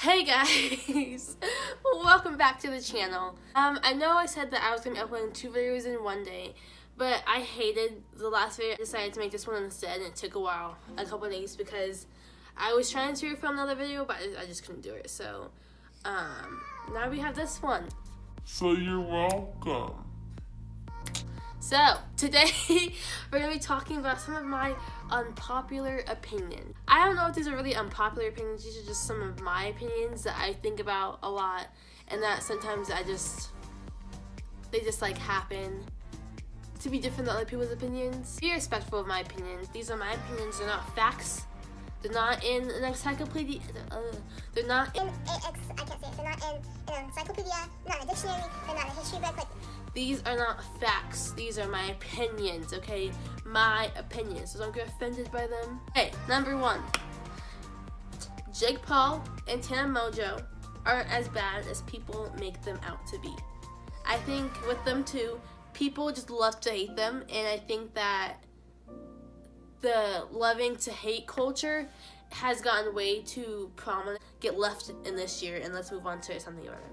Hey guys, welcome back to the channel. I know I said that I was going to be uploading 2 videos in one day, but I hated the last video. I decided to make this one instead, and it took a couple days, because I was trying to film another video, but I just couldn't do it. So, now we have this one. So you're welcome. So, today, we're going to be talking about some of my unpopular opinions. I don't know if these are really unpopular opinions, these are just some of my opinions that I think about a lot, and that sometimes they just like happen to be different than other people's opinions. Be respectful of my opinions. These are my opinions, they're not facts. They're not in an encyclopedia. They're not in They're not in an encyclopedia, not in a dictionary, they're not in a history book. These are not facts. These are my opinions, okay? My opinions. So don't get offended by them. Okay, number 1. Jake Paul and Tana Mojo aren't as bad as people make them out to be. I think with them too, people just love to hate them, and I think that the loving to hate culture has gotten way too prominent. Get left in this year, and let's move on to something about it.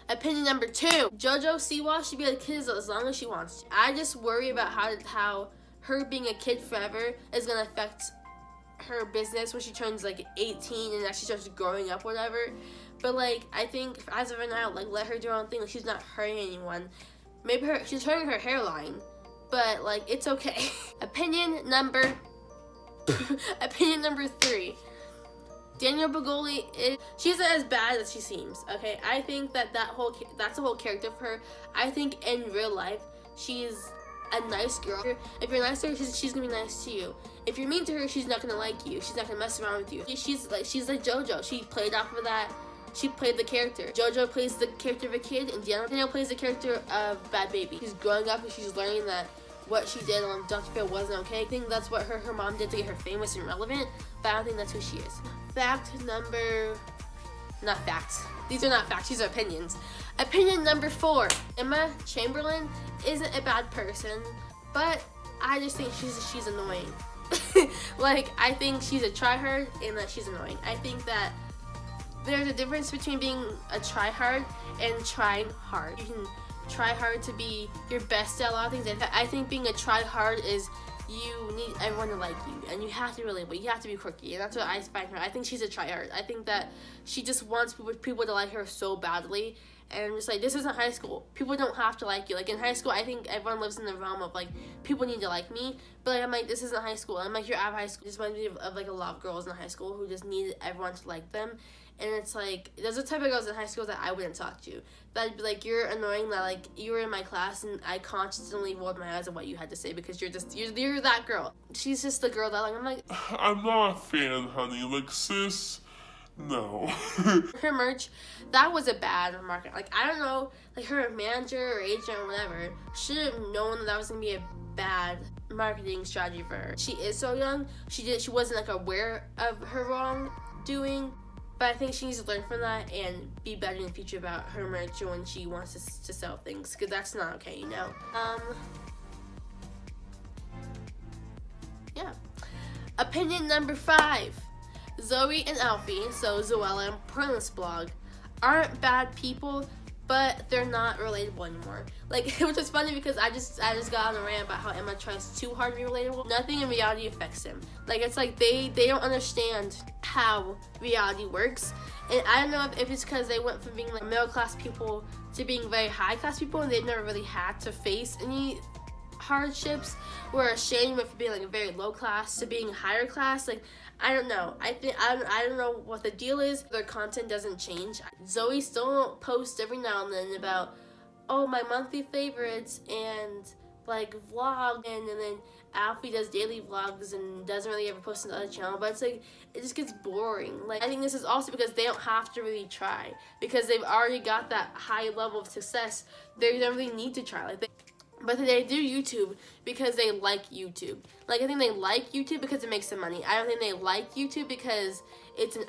Opinion number 2. JoJo Siwa should be a kid as long as she wants to. I just worry about how her being a kid forever is going to affect her business when she turns like 18 and as she starts growing up, whatever. But like, I think as of right now, like, let her do her own thing. Like, she's not hurting anyone. Maybe she's hurting her hairline, but like, it's okay. Opinion number 3. Danielle Bregoli she's not as bad as she seems, okay? I think that's the whole character for her. I think in real life, she's a nice girl. If you're nice to her, she's gonna be nice to you. If you're mean to her, she's not gonna like you. She's not gonna mess around with you. She's like JoJo. She played off of that. She played the character. JoJo plays the character of a kid, and Danielle plays the character of Bad Baby. She's growing up and she's learning that what she did on Dr. Phil wasn't okay. I think that's what her mom did to get her famous and relevant, but I don't think that's who she is. Not facts. These are not facts, these are opinions. Opinion number 4. Emma Chamberlain isn't a bad person, but I just think she's annoying. Like, I think she's a tryhard and that she's annoying. I think that there's a difference between being a tryhard and trying hard. You can try hard to be your best at a lot of things. I think being a tryhard is you need everyone to like you, and you have to you have to be quirky, and that's what I find her. I think she's a tryhard. I think that she just wants people to like her so badly, and I'm just like, this isn't high school. People don't have to like you. Like, in high school, I think everyone lives in the realm of like, people need to like me, but like, I'm like, this isn't high school. I'm like, you're out of high school. It just reminds me of like a lot of girls in high school who just needed everyone to like them. And it's like, there's a type of girls in high school that I wouldn't talk to. That'd be like, you're annoying that like you were in my class and I constantly rolled my eyes at what you had to say because you're that girl. She's just the girl that like, I'm like, I'm not a fan, honey. Like, sis, no. Her merch, that was a bad market. Like, I don't know, like her manager or agent or whatever should have known that was gonna be a bad marketing strategy for her. She is so young. She wasn't like aware of her wrongdoing. But I think she needs to learn from that and be better in the future about her merch when she wants to sell things, because that's not okay, you know? Yeah. Opinion number 5. Zoe and Alfie, so Zoella and Pointless Blog, aren't bad people, but they're not relatable anymore. Like, which is funny because I just got on a rant about how Emma tries too hard to be relatable. Nothing in reality affects him. Like, it's like they don't understand how reality works. And I don't know if it's because they went from being like middle class people to being very high class people, and they've never really had to face any hardships, whereas Shane went from being like a very low class to being higher class. Like, I don't know. I don't know what the deal is. Their content doesn't change. Zoe still posts every now and then about, oh, my monthly favorites and like vlog, and then Alfie does daily vlogs and doesn't really ever post on the other channel. But it's like, it just gets boring. Like, I think this is also because they don't have to really try, because they've already got that high level of success. They don't really need to try. Like, but they do YouTube because they like YouTube. Like, I think they like YouTube because it makes them money. I don't think they like YouTube because it's an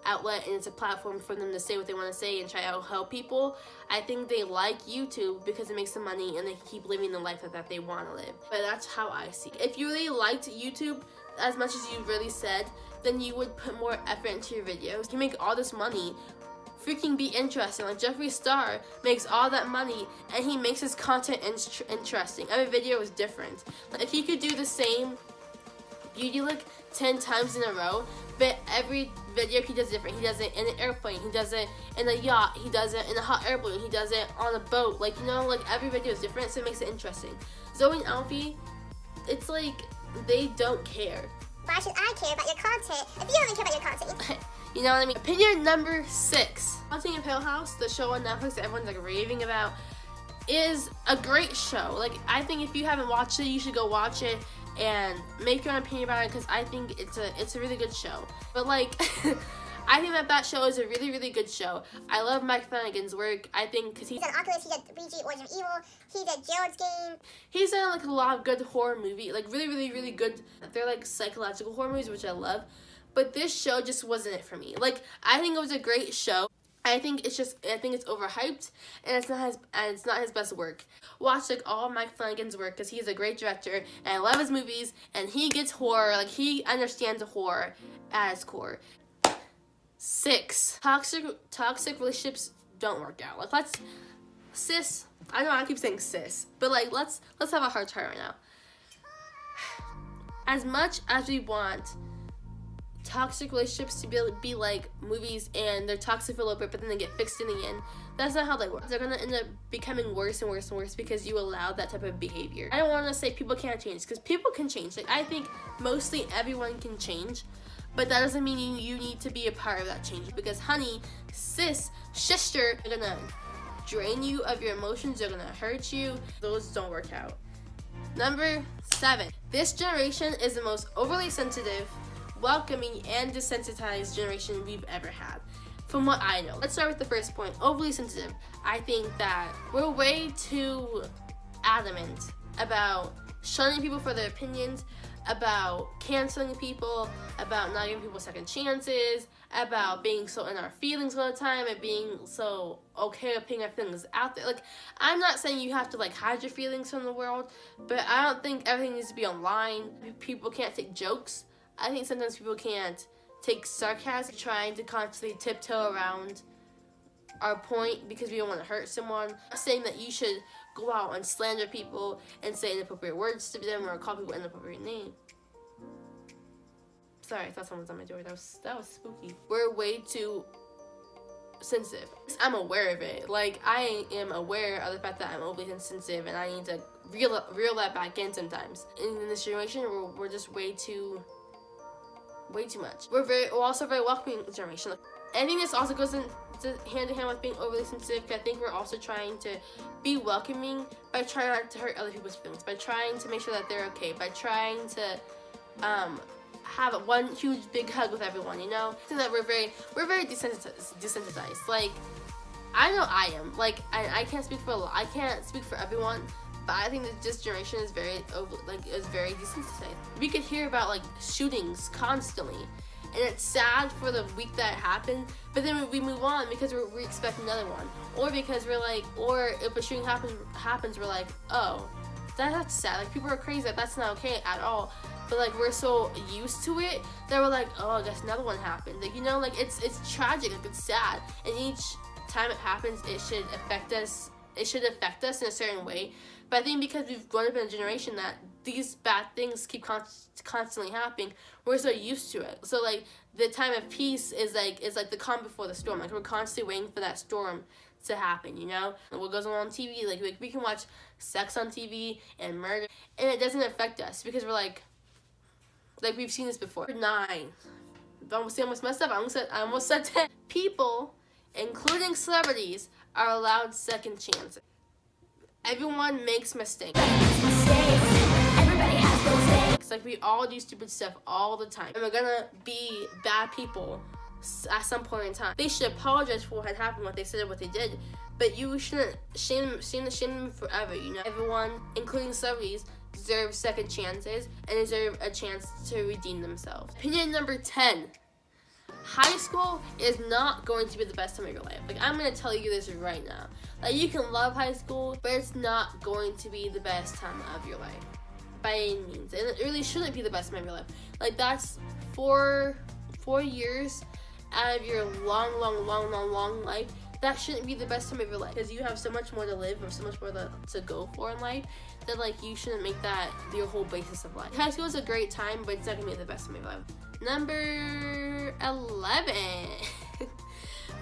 outlet and it's a platform for them to say what they want to say and try to help people. I think they like YouTube because it makes them money and they can keep living the life that they want to live. But that's how I see it. If you really liked YouTube, as much as you really said, then you would put more effort into your videos. You make all this money. Freaking be interesting. Like Jeffree Star makes all that money and he makes his content interesting. Every video is different. Like if he could do the same beauty look 10 times in a row, but every video he does different. He does it in an airplane, he does it in a yacht, he does it in a hot air balloon, he does it on a boat. Like, you know, like every video is different, so it makes it interesting. Zoe and Alfie, it's like they don't care. Why should I care about your content if you don't even care about your content? You know what I mean? Opinion number 6. Haunting of Hill House, the show on Netflix that everyone's like raving about, is a great show. Like, I think if you haven't watched it, you should go watch it and make your own opinion about it, because I think it's a really good show. But like, I think that show is a really, really good show. I love Mike Flanagan's work. I think because He's done Oculus, he did Ouija, Origin of Evil, he did Gerald's Game. He's done like a lot of good horror movie, like really, really, really good. They're like psychological horror movies, which I love. But this show just wasn't it for me. Like, I think it was a great show. I think it's overhyped, and it's not his best work. Watch like all of Mike Flanagan's work, because he's a great director, and I love his movies, and he gets horror, like he understands horror at its core. 6. Toxic relationships don't work out. Like, I know I keep saying sis, but like let's have a heart to heart right now. As much as we want toxic relationships to be like movies, and they're toxic for a little bit, but then they get fixed in the end, that's not how they work. They're gonna end up becoming worse and worse and worse because you allow that type of behavior. I don't want to say people can't change, because people can change. Like, I think mostly everyone can change, but that doesn't mean you need to be a part of that change, because honey, sis, sister, they're gonna drain you of your emotions, they're gonna hurt you. Those don't work out. Number 7. This generation is the most overly sensitive, welcoming, and desensitized generation we've ever had, from what I know. Let's start with the first point. Overly sensitive. I think that we're way too adamant about shunning people for their opinions, about canceling people, about not giving people second chances, about being so in our feelings all the time, and being so okay with putting our feelings out there. Like, I'm not saying you have to like hide your feelings from the world, but I don't think everything needs to be online. People can't take jokes. I think sometimes people can't take sarcasm, trying to constantly tiptoe around our point because we don't want to hurt someone. I'm not saying that you should go out and slander people and say inappropriate words to them or call people inappropriate names. Sorry, I thought someone was on my door. That was spooky. We're way too sensitive. I'm aware of it. Like, I am aware of the fact that I'm overly sensitive, and I need to reel that back in sometimes. In this generation, we're just way too much. We're also very welcoming generation. I think this also goes hand in hand with being overly sensitive, because I think we're also trying to be welcoming by trying not to hurt other people's feelings, by trying to make sure that they're okay, by trying to have one huge big hug with everyone, you know? I think that we're very desensitized. Like, I know I am. Like, I can't speak for everyone, but I think that this generation is very desensitized. We could hear about like shootings constantly, and it's sad for the week that it happened, but then we move on because we expect another one, or because we're like, or if a shooting happens, we're like, oh, that's sad. Like, people are crazy. That's not okay at all. But like, we're so used to it that we're like, oh, I guess another one happened. Like, you know, like it's tragic. Like, it's sad, and each time it happens, it should affect us. It should affect us in a certain way. But I think because we've grown up in a generation that these bad things keep constantly happening, we're so used to it. So like, the time of peace is like the calm before the storm. Like, we're constantly waiting for that storm to happen, you know? And what goes on TV, like we can watch sex on TV and murder, and it doesn't affect us because we're like we've seen this before. 9. I almost messed up. I almost said 10. People, including celebrities, are allowed second chances. Everyone makes mistakes. Everybody has mistakes. Like, we all do stupid stuff all the time, and we're gonna be bad people at some point in time. They should apologize for what had happened, what they said, or what they did, but you shouldn't shame them forever. You know, everyone, including celebrities, deserve second chances and deserve a chance to redeem themselves. Opinion number 10. High school is not going to be the best time of your life. Like, I'm going to tell you this right now. Like, you can love high school, but it's not going to be the best time of your life. by any means, and it really shouldn't be the best time of your life. Like, that's 4 years out of your long life. That shouldn't be the best time of your life, because you have so much more to live or so much more to go for in life that, like, you shouldn't make that your whole basis of life. High school is a great time, but it's not gonna be the best time of your life. Number 11.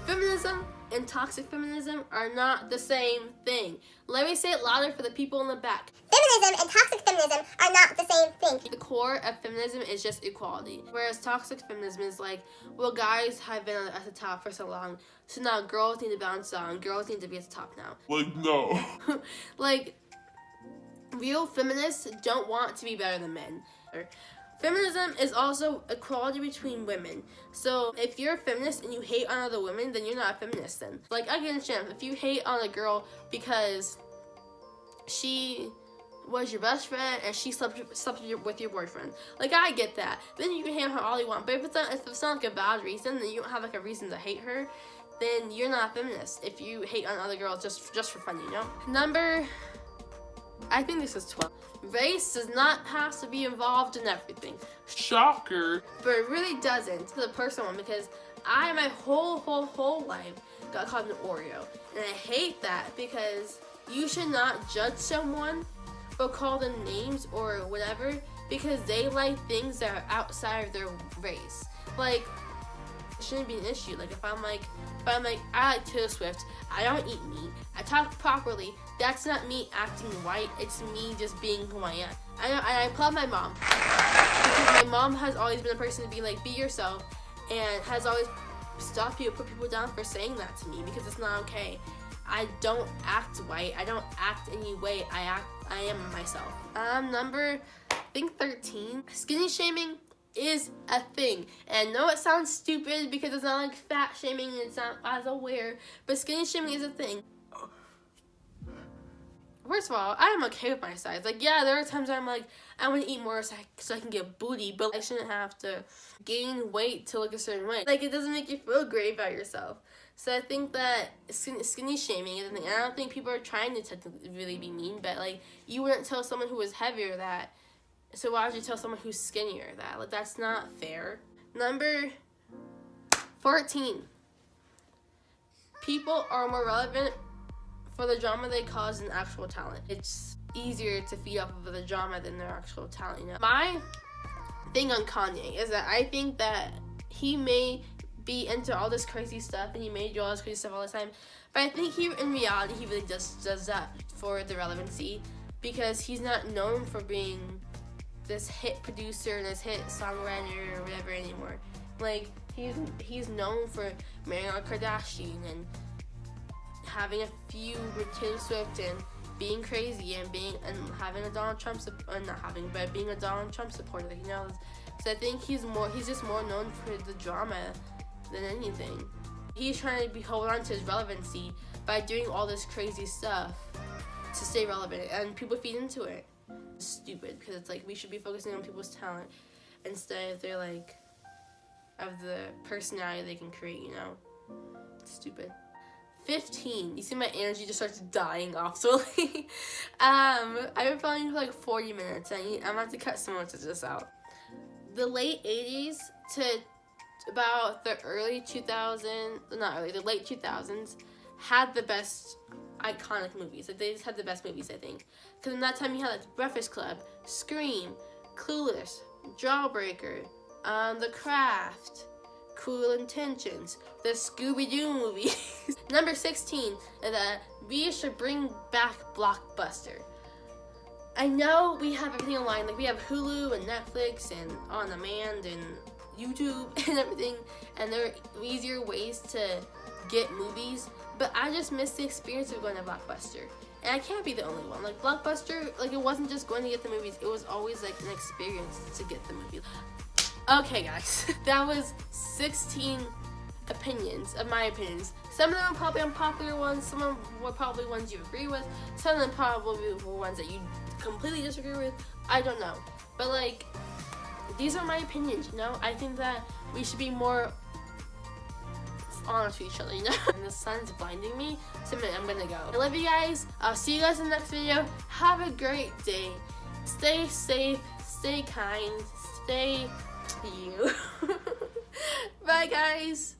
Feminism and toxic feminism are not the same thing. Let me say it louder for the people in the back. Feminism and toxic feminism are not the same thing. The core of feminism is just equality, whereas toxic feminism is like, well, guys have been at the top for so long, so now girls need to bounce down, girls need to be at the top now. Like, no. Like, real feminists don't want to be better than men. Feminism is also equality between women. So if you're a feminist and you hate on other women, then you're not a feminist then. Like, I can understand if you hate on a girl because she was your best friend and she slept with your boyfriend. Like, I get that. Then you can hate on her all you want. But if it's not like a bad reason, then you don't have like a reason to hate her, then you're not a feminist. If you hate on other girls just for fun, you know? I think this is 12. Race does not have to be involved in everything. Shocker. But it really doesn't. It's a personal one, because I, my whole life, got called an Oreo. And I hate that, because you should not judge someone or call them names or whatever because they like things that are outside of their race. Like, it shouldn't be an issue. Like, if I'm like, I like Taylor Swift, I don't eat meat, I talk properly, that's not me acting white, it's me just being who I am. I applaud my mom, because my mom has always been a person to be like, be yourself, and has always stopped people, put people down for saying that to me, because it's not okay. I don't act white, I don't act any way, I am myself. Number, I think 13, skinny shaming is a thing. And I know it sounds stupid because it's not like fat shaming and it's not as aware, but skinny shaming is a thing. First of all, I am okay with my size. Like, yeah, there are times I'm like, I want to eat more so I can get booty, but I shouldn't have to gain weight to look a certain way. Like, it doesn't make you feel great about yourself. So I think that skinny shaming is a thing. And I don't think people are trying to really be mean, but like, you wouldn't tell someone who was heavier that. So why would you tell someone who's skinnier that? Like, that's not fair. Number 14. People are more relevant for the drama they cause than actual talent. It's easier to feed off of the drama than their actual talent, you know? My thing on Kanye is that I think that he may be into all this crazy stuff and he may do all this crazy stuff all the time, but I think in reality he really just does that for the relevancy, because he's not known for being this hit producer and this hit songwriter or whatever anymore. Like, he's known for marrying a Kardashian and having a feud with Taylor Swift and being crazy and having a Donald Trump being a Donald Trump supporter, you know. So I think he's just more known for the drama than anything. He's trying to hold on to his relevancy by doing all this crazy stuff to stay relevant, and people feed into it. It's stupid, because it's like, we should be focusing on people's talent instead of of the personality they can create, you know. It's stupid. 15. You see my energy just starts dying off slowly. I've been filming for like 40 minutes. I'm gonna have to cut some of this out. The late 80s to about the late 2000s had the best iconic movies. Like, they just had the best movies, I think. Because in that time you had like Breakfast Club, Scream, Clueless, Jawbreaker, The Craft, Cruel Intentions, the Scooby-Doo movies. Number 16, that we should bring back Blockbuster. I know we have everything online, like we have Hulu and Netflix and On Demand and YouTube and everything, and there are easier ways to get movies, but I just miss the experience of going to Blockbuster. And I can't be the only one. Like, Blockbuster, like, it wasn't just going to get the movies, it was always like an experience to get the movie. Okay, guys, that was 16 opinions of my opinions. Some of them are probably unpopular ones, some of them were probably ones you agree with, some of them probably were ones that you completely disagree with. I don't know. But, like, these are my opinions, you know? I think that we should be more honest with each other, you know? And the sun's blinding me, so I'm gonna go. I love you guys. I'll see you guys in the next video. Have a great day. stay safe, stay kind, stay you. Bye, guys.